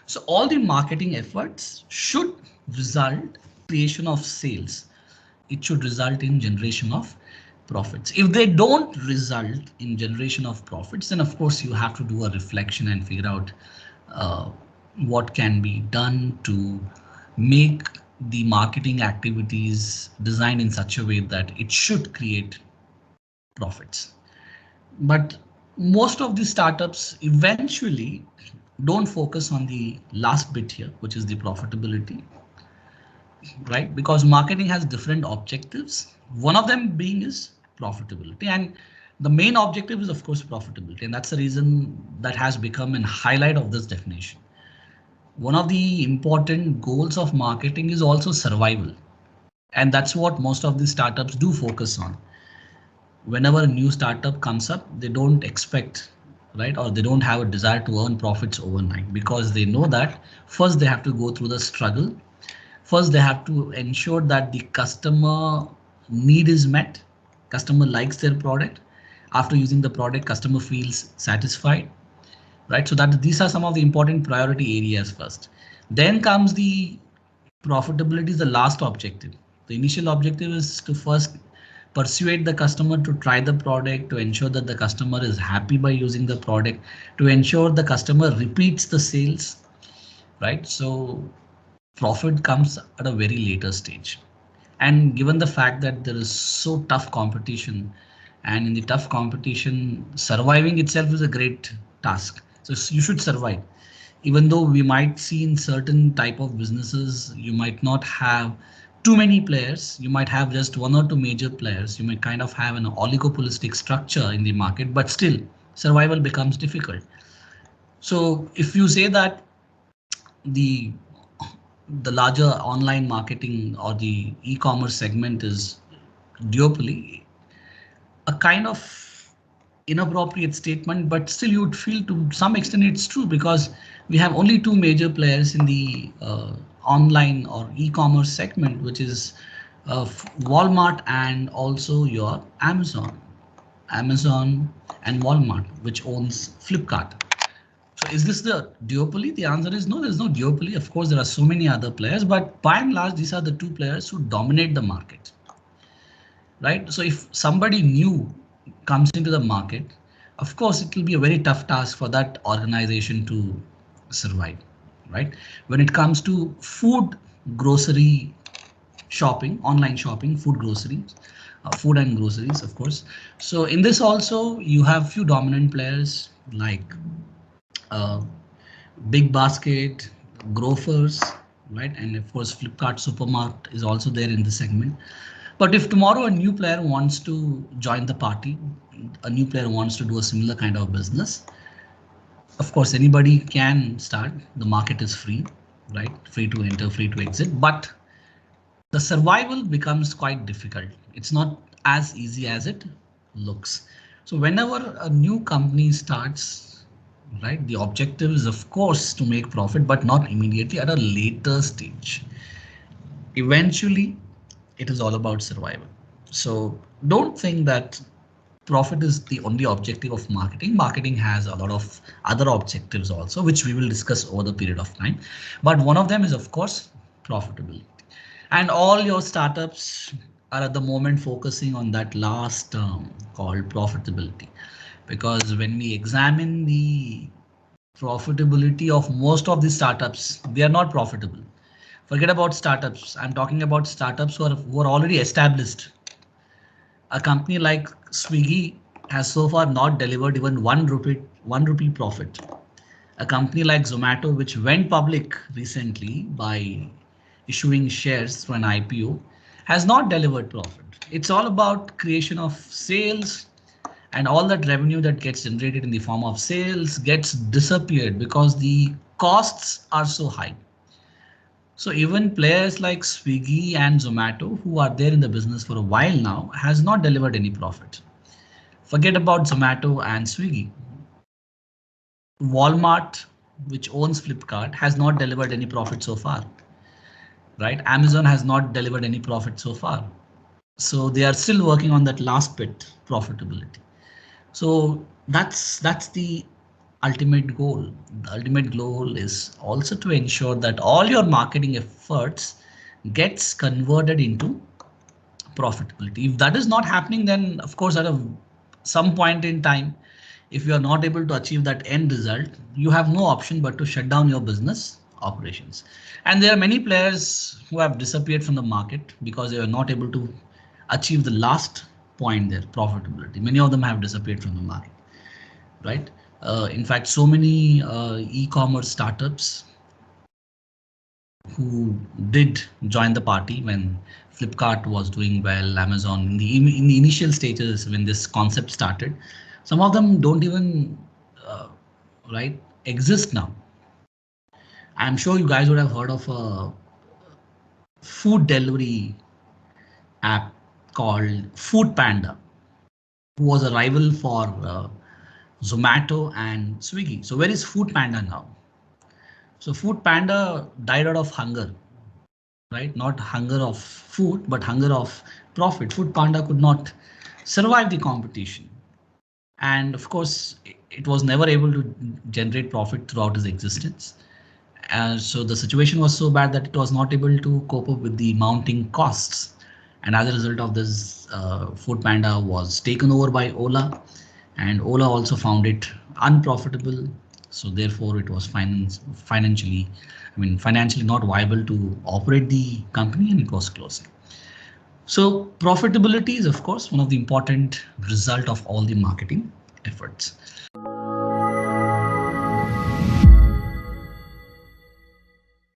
So all the marketing efforts should result creation of sales. It should result in generation of profits. If they don't result in generation of profits, then of course you have to do a reflection and figure out uh, what can be done to make the marketing activities designed in such a way that it should create profits. But most of the startups eventually don't focus on the last bit here, which is the profitability, right? Because marketing has different objectives. One of them being is profitability, and the main objective is of course profitability, and that's the reason that has become a highlight of this definition. One of the important goals of marketing is also survival, and that's what most of the startups do focus on. Whenever a new startup comes up, they don't expect, right, or they don't have a desire to earn profits overnight, because they know that first they have to go through the struggle. First, they have to ensure that the customer need is met. Customer likes their product. After using the product, customer feels satisfied, right? So that these are some of the important priority areas first. Then comes the profitability is the last objective. The initial objective is to first persuade the customer to try the product, to ensure that the customer is happy by using the product, to ensure the customer repeats the sales, right? So profit comes at a very later stage. And given the fact that there is so tough competition, and in the tough competition, surviving itself is a great task. So you should survive. Even though we might see in certain type of businesses, you might not have too many players, you might have just one or two major players, you might kind of have an oligopolistic structure in the market, but still survival becomes difficult. So if you say that the the larger online marketing or the e-commerce segment is duopoly, a kind of inappropriate statement, but still you would feel to some extent it's true, because we have only two major players in the online or e-commerce segment, which is Walmart and also your Amazon. Amazon and Walmart, which owns Flipkart. So is this the duopoly? The answer is no, there's no duopoly. Of course, there are so many other players, but by and large, these are the two players who dominate the market, right? So if somebody new comes into the market, of course, it will be a very tough task for that organization to survive, right? When it comes to food, grocery shopping, online shopping, food groceries, food and groceries, of course. So in this also, you have few dominant players like uh, Big Basket, Grofers, right? And of course, Flipkart Supermarket is also there in the segment. But if tomorrow a new player wants to join the party, a new player wants to do a similar kind of business, of course, anybody can start. The market is free, right? Free to enter, free to exit. But the survival becomes quite difficult. It's not as easy as it looks. So whenever a new company starts, right, the objective is of course to make profit, but not immediately, at a later stage. Eventually, it is all about survival. So don't think that profit is the only objective of marketing. Marketing has a lot of other objectives also, which we will discuss over the period of time. But one of them is of course profitability. And all your startups are at the moment focusing on that last term called profitability. Because when we examine the profitability of most of the startups, they are not profitable. Forget about startups. I'm talking about startups who are already established. A company like Swiggy has so far not delivered even one rupee profit. A company like Zomato, which went public recently by issuing shares through an IPO, has not delivered profit. It's all about creation of sales, and all that revenue that gets generated in the form of sales gets disappeared because the costs are so high. So even players like Swiggy and Zomato, who are there in the business for a while now, has not delivered any profit. Forget about Zomato and Swiggy. Walmart, which owns Flipkart, has not delivered any profit so far, right? Amazon has not delivered any profit so far. So they are still working on that last bit, profitability. So that's the ultimate goal. The ultimate goal is also to ensure that all your marketing efforts gets converted into profitability. If that is not happening, then of course some point in time, if you are not able to achieve that end result, you have no option but to shut down your business operations. And there are many players who have disappeared from the market because they are not able to achieve the last point there, profitability. Many of them have disappeared from the market, right? In fact, so many e-commerce startups who did join the party when Flipkart was doing well, Amazon in the initial stages when this concept started, some of them don't even right exist now. I'm sure you guys would have heard of a food delivery app called Food Panda, who was a rival for Zomato and Swiggy. So where is Food Panda now? So Food Panda died out of hunger, right? Not hunger of food, but hunger of profit. Food Panda could not survive the competition. And of course, it was never able to generate profit throughout its existence. And so the situation was so bad that it was not able to cope up with the mounting costs. And as a result of this, Food Panda was taken over by Ola, and Ola also found it unprofitable. So therefore, it was financially not viable to operate the company, and it was closed. So profitability is, of course, one of the important result of all the marketing efforts.